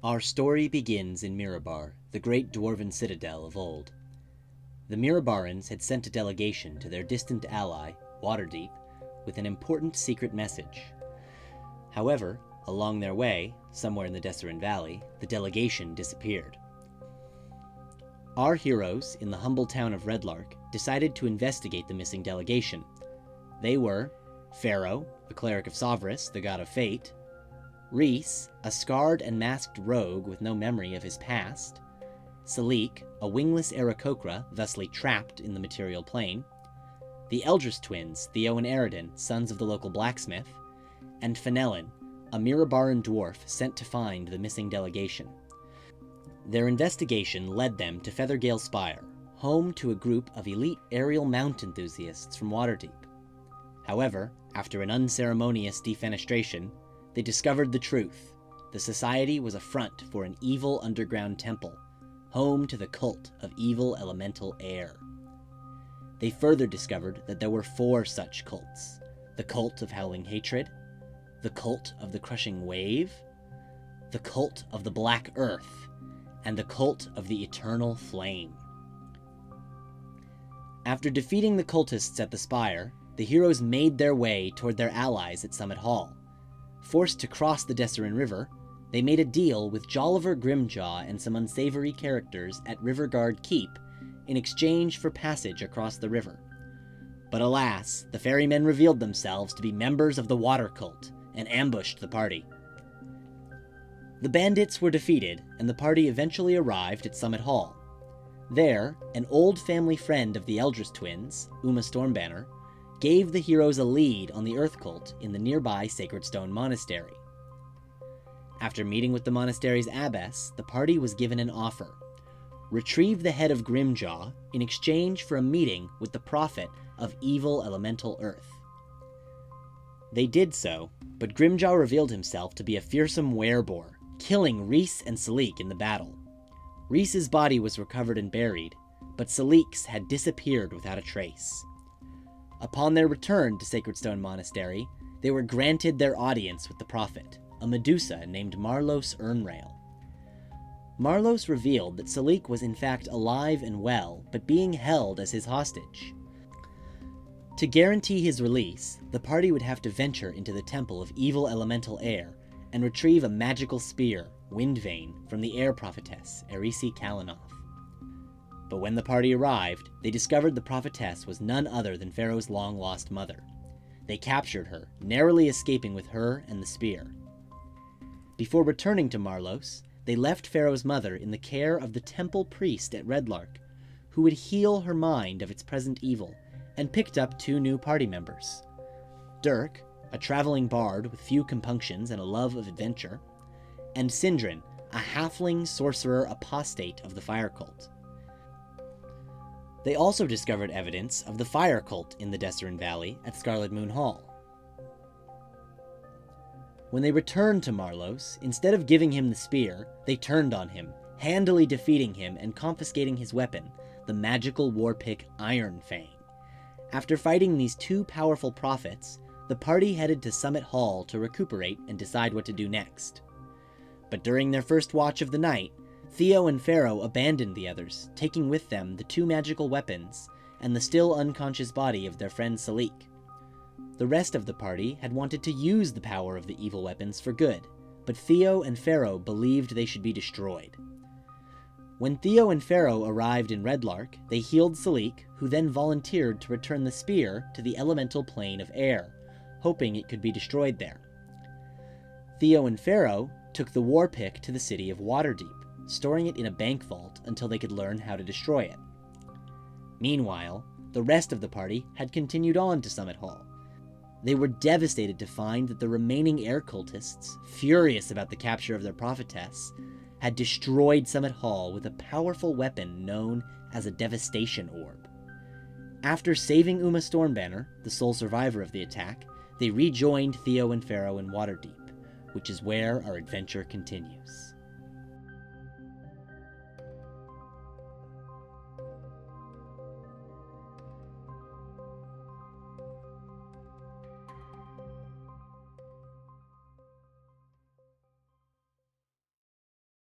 Our story begins in Mirabar, the great dwarven citadel of old. The Mirabarans had sent a delegation to their distant ally, Waterdeep, with an important secret message. However, along their way, somewhere in the Desserin Valley, the delegation disappeared. Our heroes, in the humble town of Redlark, decided to investigate the missing delegation. They were Pharaoh, a cleric of Sovris, the god of fate; Rhys, a scarred and masked rogue with no memory of his past; Salik, a wingless Aarakocra, thusly trapped in the material plane; the Eldris twins, Theo and Eredin, sons of the local blacksmith; and Fenelon, a Mirabaran dwarf sent to find the missing delegation. Their investigation led them to Feathergale Spire, home to a group of elite aerial mount enthusiasts from Waterdeep. However, after an unceremonious defenestration, they discovered the truth. The society was a front for an evil underground temple, home to the cult of evil elemental air. They further discovered that there were 4 such cults: the cult of howling hatred, the cult of the crushing wave, the cult of the black earth, and the cult of the eternal flame. After defeating the cultists at the spire, the heroes made their way toward their allies at Summit Hall. Forced to cross the Desserin River, they made a deal with Jolliver Grimjaw and some unsavory characters at Riverguard Keep in exchange for passage across the river. But alas, the ferrymen revealed themselves to be members of the Water Cult and ambushed the party. The bandits were defeated, and the party eventually arrived at Summit Hall. There, an old family friend of the Eldris twins, Uma Stormbanner, gave the heroes a lead on the Earth Cult in the nearby Sacred Stone Monastery. After meeting with the monastery's abbess, the party was given an offer: retrieve the head of Grimjaw in exchange for a meeting with the prophet of evil elemental earth. They did so, but Grimjaw revealed himself to be a fearsome wereboar, killing Rhys and Salik in the battle. Rhys's body was recovered and buried, but Salik's had disappeared without a trace. Upon their return to Sacred Stone Monastery, they were granted their audience with the prophet, a Medusa named Marlos Ernrail. Marlos revealed that Salik was in fact alive and well, but being held as his hostage. To guarantee his release, the party would have to venture into the temple of evil elemental air and retrieve a magical spear, Windvane, from the air prophetess, Erisi Kalanoth. But when the party arrived, they discovered the prophetess was none other than Pharaoh's long-lost mother. They captured her, narrowly escaping with her and the spear. Before returning to Marlos, they left Pharaoh's mother in the care of the temple priest at Redlark, who would heal her mind of its present evil, and picked up 2 new party members: Dirk, a traveling bard with few compunctions and a love of adventure, and Sindrin, a halfling sorcerer apostate of the Fire Cult. They also discovered evidence of the Fire Cult in the Desserin Valley at Scarlet Moon Hall. When they returned to Marlos, instead of giving him the spear, they turned on him, handily defeating him and confiscating his weapon, the magical warpick Iron Fang. After fighting these 2 powerful prophets, the party headed to Summit Hall to recuperate and decide what to do next. But during their first watch of the night, Theo and Pharaoh abandoned the others, taking with them the 2 magical weapons and the still unconscious body of their friend Salik. The rest of the party had wanted to use the power of the evil weapons for good, but Theo and Pharaoh believed they should be destroyed. When Theo and Pharaoh arrived in Redlark, they healed Salik, who then volunteered to return the spear to the elemental plane of air, hoping it could be destroyed there. Theo and Pharaoh took the warpick to the city of Waterdeep, storing it in a bank vault until they could learn how to destroy it. Meanwhile, the rest of the party had continued on to Summit Hall. They were devastated to find that the remaining air cultists, furious about the capture of their prophetess, had destroyed Summit Hall with a powerful weapon known as a Devastation Orb. After saving Uma Stormbanner, the sole survivor of the attack, they rejoined Theo and Pharaoh in Waterdeep, which is where our adventure continues.